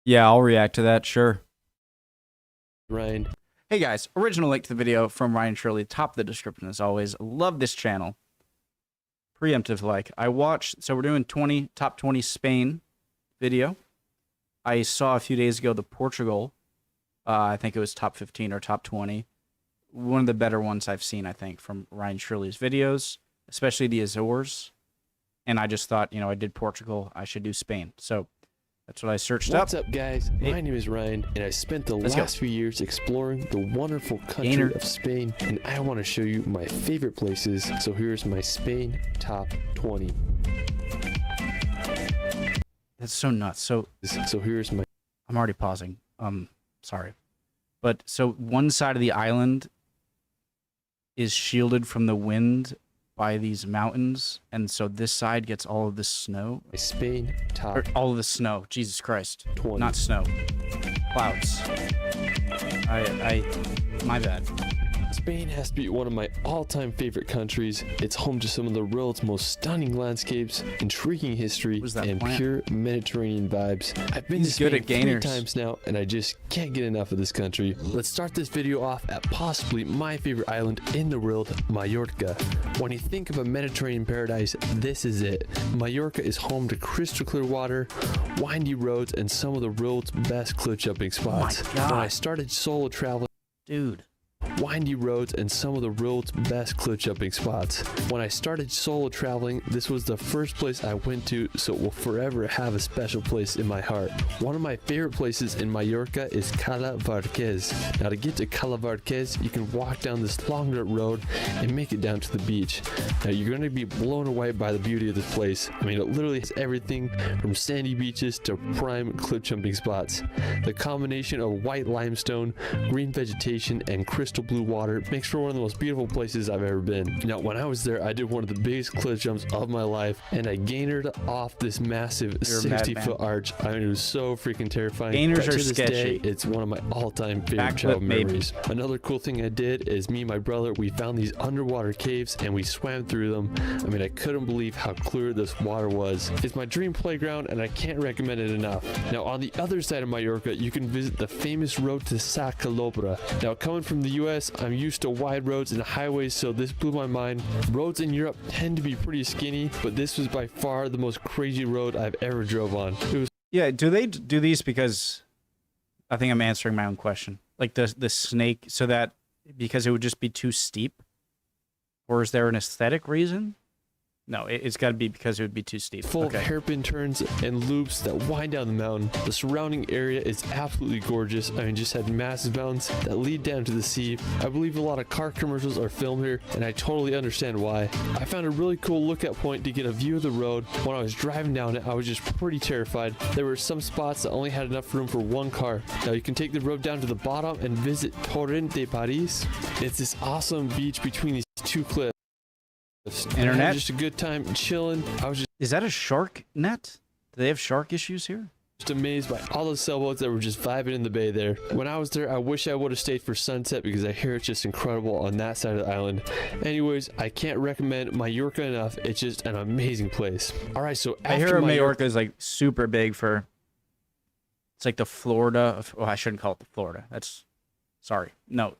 Yeah, I'll react to that, sure. Ryan. Hey guys, original link to the video from Ryan Shirley, top of the description as always. Love this channel. Preemptive like. So we're doing top 20 Spain video. I saw a few days ago the Portugal. I think it was top 15 or top 20. One of the better ones I've seen, I think, from Ryan Shirley's videos, especially the Azores. And I just thought, I did Portugal, I should do Spain. So that's what I searched up. What's up, guys? My name is Ryan, and I spent the last few years exploring the wonderful country of Spain, and I want to show you my favorite places. So here's my Spain top 20. That's so nuts. So here's my... I'm already pausing. Sorry. But so one side of the island is shielded from the wind by these mountains, and so this side gets all of the snow. Spain top... Or all of the snow. Jesus Christ. 20. Not snow. Clouds. My bad. Spain has to be one of my all-time favorite countries. It's home to some of the world's most stunning landscapes, intriguing history, and pure Mediterranean vibes. I've been to Spain 3 times now, and I just can't get enough of this country. Let's start this video off at possibly my favorite island in the world, Mallorca. When you think of a Mediterranean paradise, this is it. Mallorca is home to crystal clear water, windy roads, and some of the world's best cliff jumping spots. Oh my God. When I started solo traveling, windy roads and some of the world's best cliff jumping spots. When I started solo traveling, this was the first place I went to, so it will forever have a special place in my heart. One of my favorite places in Mallorca is Cala Varquez. Now, to get to Cala Varquez, you can walk down this long dirt road and make it down to the beach. Now, you're going to be blown away by the beauty of this place. I mean, it literally has everything from sandy beaches to prime cliff jumping spots. The combination of white limestone, green vegetation, and crystal blue water makes for one of the most beautiful places I've ever been. Now, when I was there, I did one of the biggest cliff jumps of my life, and I gainered off this massive 60-foot arch. I mean, it was so freaking terrifying. Gainers but are to this sketchy. Day, it's one of my all-time favorite childhood memories. Another cool thing I did is me and my brother, we found these underwater caves, and we swam through them. I mean, I couldn't believe how clear this water was. It's my dream playground, and I can't recommend it enough. Now, on the other side of Mallorca, you can visit the famous road to Sa Calobra. Now, coming from the US, I'm used to wide roads and highways, so this blew my mind. Roads in Europe tend to be pretty skinny, but this was by far the most crazy road I've ever drove on. Yeah, do they do these because I think I'm answering my own question. Like the snake, so that because it would just be too steep? Or is there an aesthetic reason? No, it's got to be because it would be too steep. Full of hairpin turns and loops that wind down the mountain. The surrounding area is absolutely gorgeous. I mean, just had massive mountains that lead down to the sea. I believe a lot of car commercials are filmed here, and I totally understand why. I found a really cool lookout point to get a view of the road. When I was driving down it, I was just pretty terrified. There were some spots that only had enough room for one car. Now, you can take the road down to the bottom and visit Torrent de Paris. It's this awesome beach between these two cliffs. Internet? Just a good time chilling. Is that a shark net? Do they have shark issues here? Just amazed by all the sailboats that were just vibing in the bay there. When I was there, I wish I would have stayed for sunset because I hear it's just incredible on that side of the island. Anyways, I can't recommend Mallorca enough. It's just an amazing place. All right, so I hear Mallorca is like super big for. It's like the Florida of. Oh, I shouldn't call it the Florida. That's. Sorry. No.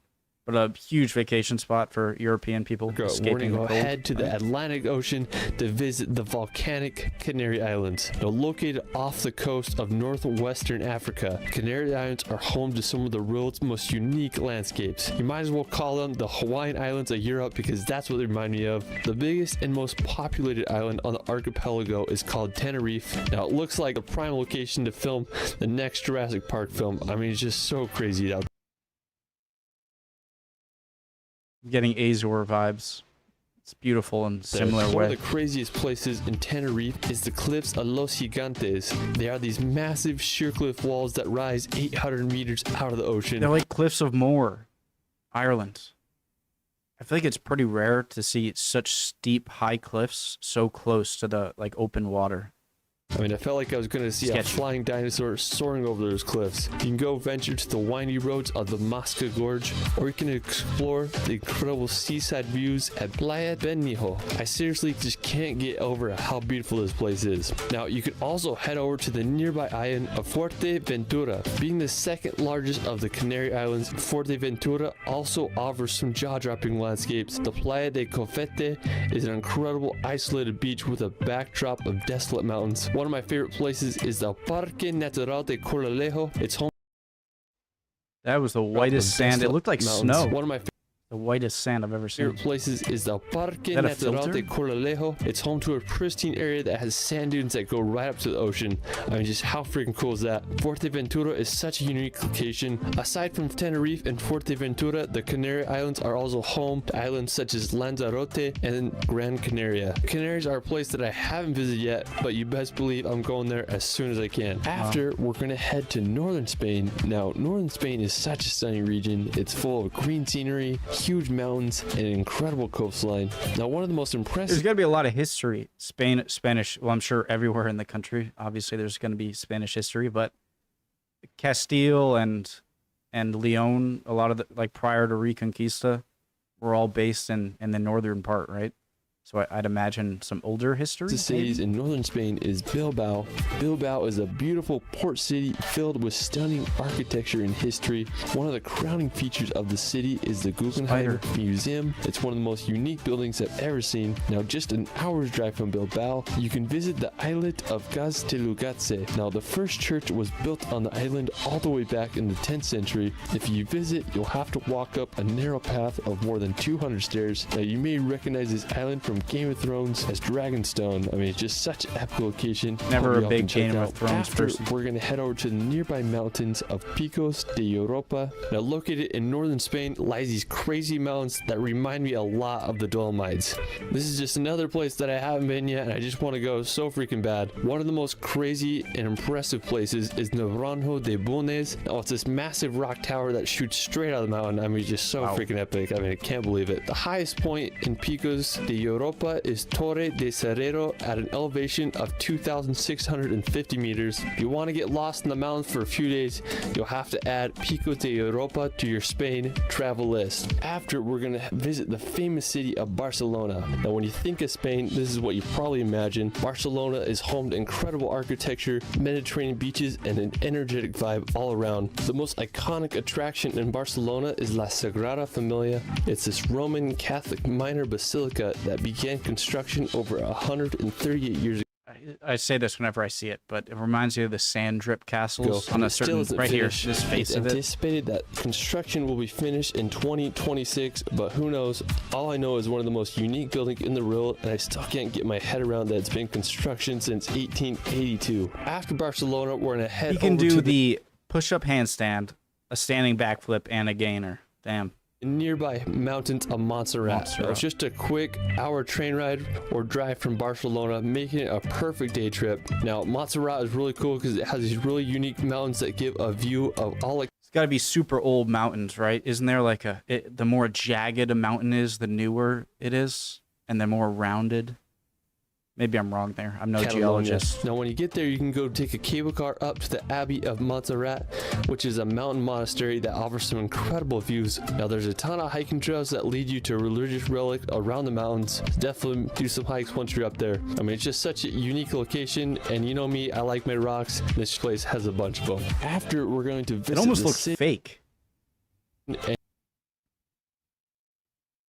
But a huge vacation spot for European people escaping the cold. Head to the Atlantic Ocean to visit the volcanic Canary Islands. Now, located off the coast of northwestern Africa, Canary Islands are home to some of the world's most unique landscapes. You might as well call them the Hawaiian Islands of Europe because that's what they remind me of. The biggest and most populated island on the archipelago is called Tenerife. Now, it looks like a prime location to film the next Jurassic Park film. I mean, it's just so crazy out there. Getting Azor vibes. It's beautiful in similar way. One of the craziest places in Tenerife is the cliffs of Los Gigantes. They are these massive sheer cliff walls that rise 800 meters out of the ocean. They're like Cliffs of Moher, Ireland. I feel like it's pretty rare to see such steep, high cliffs so close to the open water. I mean, I felt like I was going to see a flying dinosaur soaring over those cliffs. You can go venture to the windy roads of the Masca Gorge, or you can explore the incredible seaside views at Playa Benmijo. I seriously just can't get over how beautiful this place is. Now, you could also head over to the nearby island of Fuerteventura. Being the second largest of the Canary Islands, Fuerteventura also offers some jaw-dropping landscapes. The Playa de Cofete is an incredible isolated beach with a backdrop of desolate mountains. One of my favorite places is the Parque Natural de Corralejo. It's home. That was the whitest sand. It looked like snow. One of my the whitest sand I've ever seen. favorite places is the Parque Natural de Corralejo. It's home to a pristine area that has sand dunes that go right up to the ocean. I mean, just how freaking cool is that? Fuerteventura is such a unique location. Aside from Tenerife and Fuerteventura, the Canary Islands are also home to islands such as Lanzarote and Gran Canaria. Canaries are a place that I haven't visited yet, but you best believe I'm going there as soon as I can. After, we're going to head to northern Spain. Now, northern Spain is such a stunning region. It's full of green scenery, huge mountains, and an incredible coastline. Now, one of the most impressive... There's got to be a lot of history. Spanish, well, I'm sure everywhere in the country, obviously there's going to be Spanish history, but Castile and Leon, a lot of the, like prior to Reconquista, were all based in the northern part, right? So I'd imagine some older history. The cities in northern Spain is Bilbao. Bilbao is a beautiful port city filled with stunning architecture and history. One of the crowning features of the city is the Guggenheim Museum. It's one of the most unique buildings I've ever seen. Now, just an hour's drive from Bilbao, you can visit the islet of Gaztelugatxe. Now, the first church was built on the island all the way back in the 10th century. If you visit, you'll have to walk up a narrow path of more than 200 stairs. Now, you may recognize this island from Game of Thrones as Dragonstone. I mean, it's just such an epic location. Never a big Game of Thrones person. We're going to head over to the nearby mountains of Picos de Europa. Now, located in northern Spain lies these crazy mountains that remind me a lot of the Dolomites. This is just another place that I haven't been yet, and I just want to go so freaking bad. One of the most crazy and impressive places is Naranjo de Bulnes. Now, it's this massive rock tower that shoots straight out of the mountain. I mean, just so freaking epic. I mean, I can't believe it. The highest point in Picos de Europa is Torre de Cerrero at an elevation of 2,650 meters. If you want to get lost in the mountains for a few days, you'll have to add Picos de Europa to your Spain travel list. After, we're going to visit the famous city of Barcelona. Now, when you think of Spain, this is what you probably imagine. Barcelona is home to incredible architecture, Mediterranean beaches, and an energetic vibe all around. The most iconic attraction in Barcelona is La Sagrada Familia. It's this Roman Catholic minor basilica that began construction over 138 years ago. I say this whenever I see it, but it reminds me of the sand drip castles on a certain right here. This face of it. It's anticipated that construction will be finished in 2026, but who knows? All I know is one of the most unique buildings in the world, and I still can't get my head around that it's been construction since 1882. After Barcelona, we're gonna head. You can do the push-up handstand, a standing backflip, and a gainer. Damn. Nearby mountains of Montserrat. Now, it's just a quick hour train ride or drive from Barcelona, making it a perfect day trip. Now, Montserrat is really cool because it has these really unique mountains that give a view of all. It's got to be super old mountains, right? Isn't there like the more jagged a mountain is, the newer it is, and the more rounded? Maybe I'm wrong there. I'm no geologist. Now, when you get there, you can go take a cable car up to the Abbey of Montserrat, which is a mountain monastery that offers some incredible views. Now, there's a ton of hiking trails that lead you to a religious relic around the mountains. Definitely do some hikes once you're up there. I mean, it's just such a unique location, and you know me, I like my rocks. This place has a bunch of them. After, we're going to visit. It almost looks fake.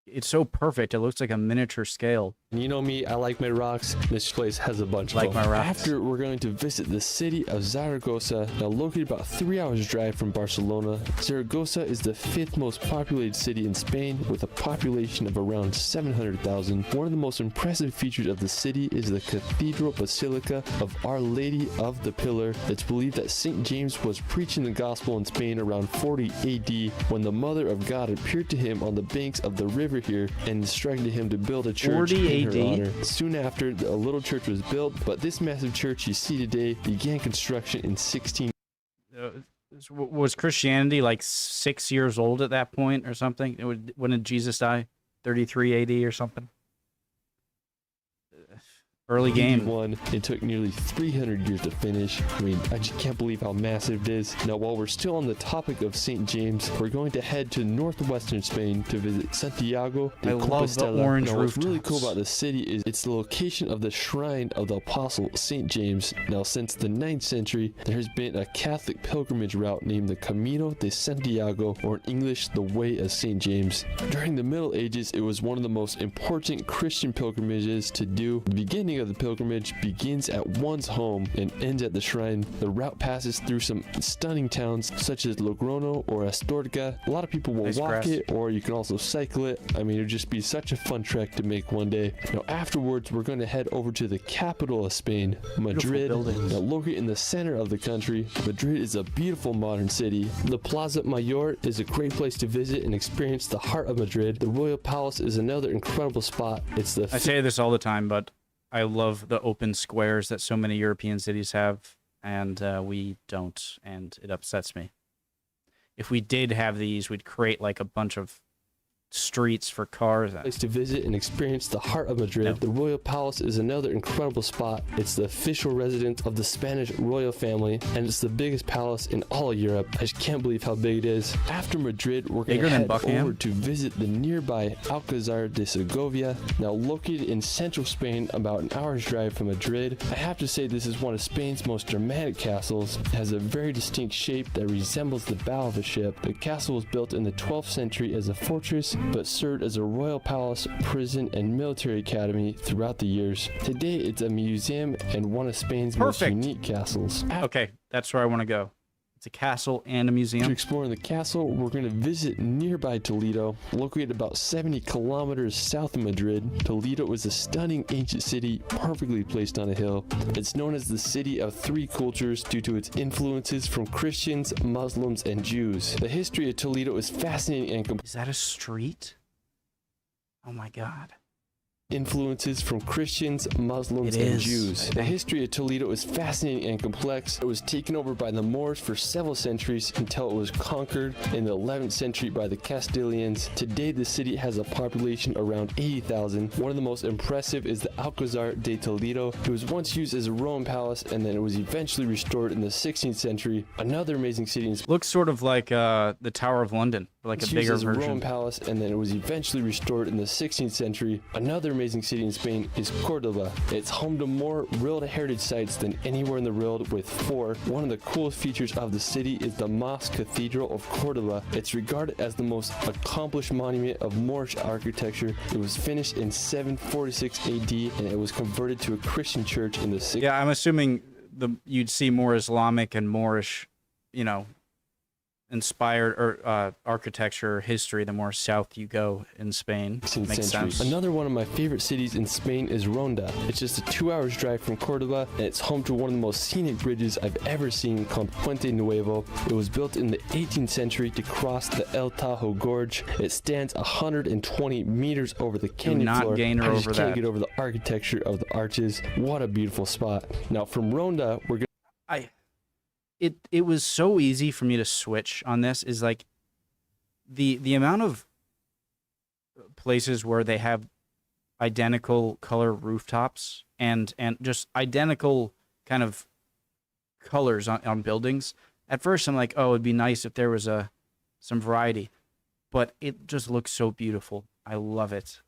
It's so perfect. It looks like a miniature scale. And you know me, I like my rocks. This place has a bunch of them. My rocks. After, we're going to visit the city of Zaragoza. Now, located about 3 hours drive from Barcelona, Zaragoza is the 5th most populated city in Spain with a population of around 700,000. One of the most impressive features of the city is the Cathedral Basilica of Our Lady of the Pillar. It's believed that St. James was preaching the gospel in Spain around 40 AD when the Mother of God appeared to him on the banks of the river here and instructed him to build a church in her honor. Soon after, a little church was built, but this massive church you see today began construction in 16. Was Christianity like 6 years old at that point or something? When did Jesus die? 33 AD or something? Early game. One. It took nearly 300 years to finish. I mean, I just can't believe how massive it is. Now, while we're still on the topic of St. James, we're going to head to northwestern Spain to visit Santiago de I love the Compostela. orange now, what's really cool rooftops. about the city is it's the location of the shrine of the apostle St. James. Now, since the 9th century, there has been a Catholic pilgrimage route named the Camino de Santiago, or in English, the Way of St. James. During the Middle Ages, it was one of the most important Christian pilgrimages to do. The beginning of the pilgrimage begins at one's home and ends at the shrine. The route passes through some stunning towns such as Logrono or Astorga. A lot of people will Nice walk grass. it, or you can also cycle it. I mean, it would just be such a fun trek to make one day. Now, afterwards, we're going to head over to the capital of Spain, Madrid. buildings. Now, located in the center of the country, Madrid is a beautiful modern city. The Plaza Mayor is a great place to visit and experience the heart of Madrid. The Royal Palace is another incredible spot. It's the I say this all the time, but I love the open squares that so many European cities have, and we don't, and it upsets me. If we did have these, we'd create like a bunch of streets for cars. place to visit and experience the heart of Madrid. No. The Royal Palace is another incredible spot. It's the official residence of the Spanish royal family, and it's the biggest palace in all of Europe. I just can't believe how big it is. After Madrid, we're going Bigger to than head Buckingham? over to visit the nearby Alcázar de Segovia. Now, located in central Spain, about an hour's drive from Madrid, I have to say this is one of Spain's most dramatic castles. It has a very distinct shape that resembles the bow of a ship. The castle was built in the 12th century as a fortress, but served as a royal palace, prison, and military academy throughout the years. Today, it's a museum and one of Spain's Perfect. most unique castles. Okay, that's where I want to go. It's a castle and a After museum. exploring the castle, we're going to visit nearby Toledo, located about 70 kilometers south of Madrid. Toledo is a stunning ancient city, perfectly placed on a hill. It's known as the city of three cultures due to its influences from Christians, Muslims, and Jews. The history of Toledo is fascinating and Is that a street? Oh my god. influences from Christians, Muslims, It and is, Jews. I The think. history of Toledo is fascinating and complex. It was taken over by the Moors for several centuries until it was conquered in the 11th century by the Castilians. Today, the city has a population around 80,000. One of the most impressive is the Alcázar de Toledo. It was once used as a Roman palace, and then it was eventually restored in the 16th century. Another amazing city in Looks sort of like the Tower of London, but like a It's bigger used as a Roman version. palace, and then it was eventually restored in the 16th century. Another amazing city in Spain is Cordoba. It's home to more World Heritage sites than anywhere in the world, with 4. One of the coolest features of the city is the Mosque Cathedral of Cordoba. It's regarded as the most accomplished monument of Moorish architecture. It was finished in 746 AD, and it was converted to a Christian church in the 6th. Yeah, I'm assuming you'd see more Islamic and Moorish, inspired or architecture history the more south you go in Spain. 16th Makes century. sense. Another one of my favorite cities in Spain is Ronda. It's just a 2 hours drive from Cordoba, and it's home to one of the most scenic bridges I've ever seen, called Puente Nuevo. It was built in the 18th century to cross the El Tajo Gorge. It stands 120 meters over the canyon not floor. gain her I just over can't that. get over the architecture of the arches. What a beautiful spot. Now, from Ronda, we're going It was so easy for me to switch on this. Is like the amount of places where they have identical color rooftops and just identical kind of colors on buildings. At first I'm like, oh, it'd be nice if there was some variety, but it just looks so beautiful. I love it.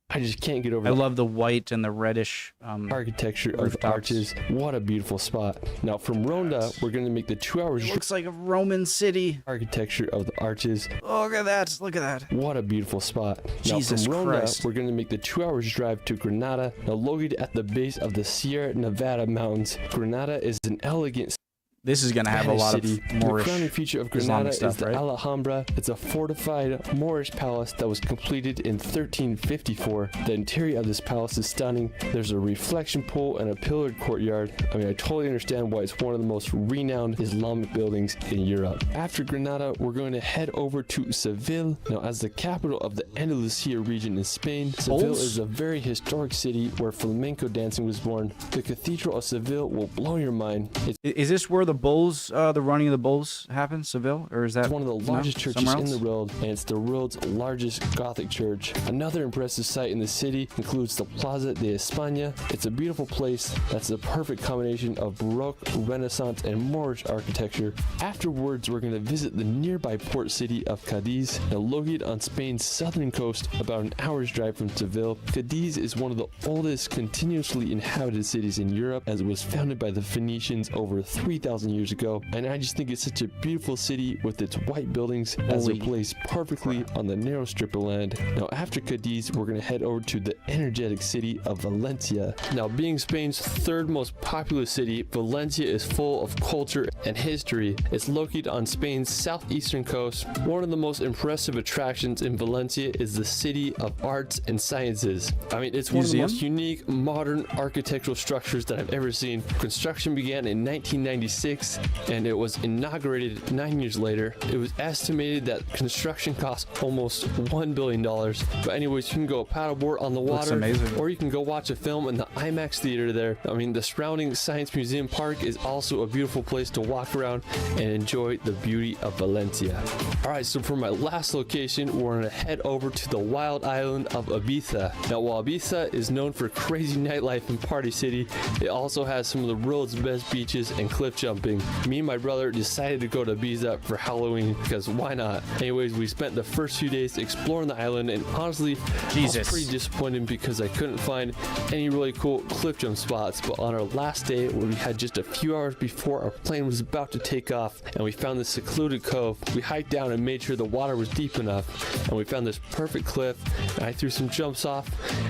I just can't get over I the love the white and the reddish architecture of the rooftops. arches. What a beautiful spot. Now, from Ronda, we're going to make the 2 hours It looks like a Roman city. architecture of the arches. Look at that. Look at that. What a beautiful spot. Now, Jesus from Ronda, Christ. we're going to make the 2 hours drive to Granada. Now, located at the base of the Sierra Nevada mountains, Granada is an elegant This is going to have a Spanish lot city. of Moorish The crowning feature of Islamic Granada stuff, is the right? Alhambra. It's a fortified Moorish palace that was completed in 1354. The interior of this palace is stunning. There's a reflection pool and a pillared courtyard. I mean, I totally understand why it's one of the most renowned Islamic buildings in Europe. After Granada, we're going to head over to Seville. Now, as the capital of the Andalusia region in Spain, Seville Poles? is a very historic city where flamenco dancing was born. The Cathedral of Seville will blow your mind. It's Is this where the bulls, the running of the bulls happen? Seville, or is that It's one of the largest churches somewhere in else? the world, and it's the world's largest Gothic church. Another impressive site in the city includes the Plaza de España. It's a beautiful place that's a perfect combination of Baroque, Renaissance, and Moorish architecture. Afterwards, we're going to visit the nearby port city of Cadiz, now located on Spain's southern coast, about an hour's drive from Seville. Cadiz is one of the oldest continuously inhabited cities in Europe, as it was founded by the Phoenicians over 3,000 years ago. And I just think it's such a beautiful city with its white buildings as they're placed perfectly on the narrow strip of land. Now, after Cadiz, we're going to head over to the energetic city of Valencia. Now, being Spain's third most populous city, Valencia is full of culture and history. It's located on Spain's southeastern coast. One of the most impressive attractions in Valencia is the City of Arts and Sciences. I mean, it's one of the most unique modern architectural structures that I've ever seen. Construction began in 1996 and it was inaugurated 9 years later. It was estimated that construction cost almost $1 billion. But anyways, you can go paddleboard on the water, or you can go watch a film in the IMAX theater there. I mean, the surrounding Science Museum Park is also a beautiful place to walk around and enjoy the beauty of Valencia. Alright, so for my last location, we're gonna head over to the wild island of Ibiza. Now, while Ibiza is known for crazy nightlife and party city, it also has some of the world's best beaches and cliff jumping. Me and my brother decided to go to Ibiza for Halloween because why not? Anyways, we spent the first few days exploring the island, and honestly, I was pretty disappointed because I couldn't find any really cool cliff jump spots. But on our last day, where we had just a few hours before our plane was about to take off, and we found this secluded cove, we hiked down and made sure the water was deep enough, and we found this perfect cliff, and I threw some jumps off,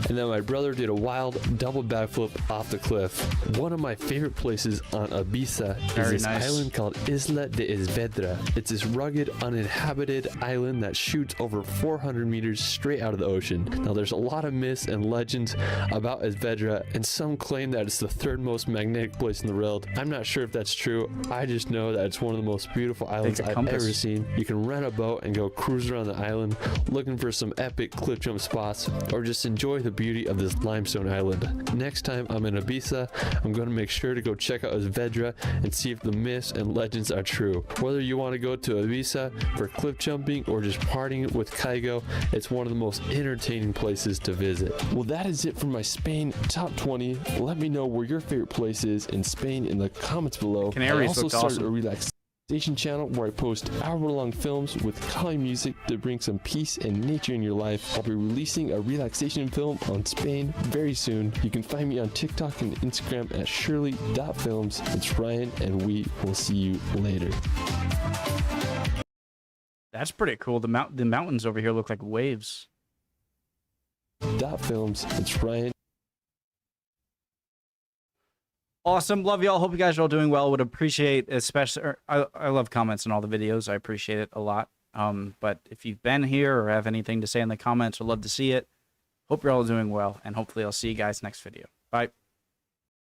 and then my brother did a wild double backflip off the cliff. One of my favorite places on Ibiza is this island called Isla de Esvedra. It's this rugged, uninhabited island that shoots over 400 meters straight out of the ocean. Now, there's a lot of myths and legends about Esvedra, and some claim that it's the third most magnetic place in the world. I'm not sure if that's true. I just know that it's one of the most beautiful islands I've ever seen. You can rent a boat and go cruise around the island looking for some epic cliff jump spots, or just enjoy the beauty of this limestone island. Next time I'm in Ibiza, I'm going to make sure to go check out Esvedra and see if the myths and legends are true. Whether you want to go to Ibiza for cliff jumping or just partying with Kaigo, it's one of the most entertaining places to visit. Well, that is it for my Spain top 20. Let me know where your favorite place is in Spain in the comments below. I also started a relaxation channel where I post hour-long films with calming music to bring some peace and nature in your life. I'll be releasing a relaxation film on Spain very soon. You can find me on TikTok and Instagram at shirley.films. It's Ryan, and we will see you later. That's pretty cool. The mountains over here look like waves. Films. It's Ryan. Awesome. Love y'all. Hope you guys are all doing well. Would appreciate, especially, I love comments on all the videos. I appreciate it a lot. But if you've been here or have anything to say in the comments, I'd love to see it. Hope you're all doing well, and hopefully I'll see you guys next video. Bye.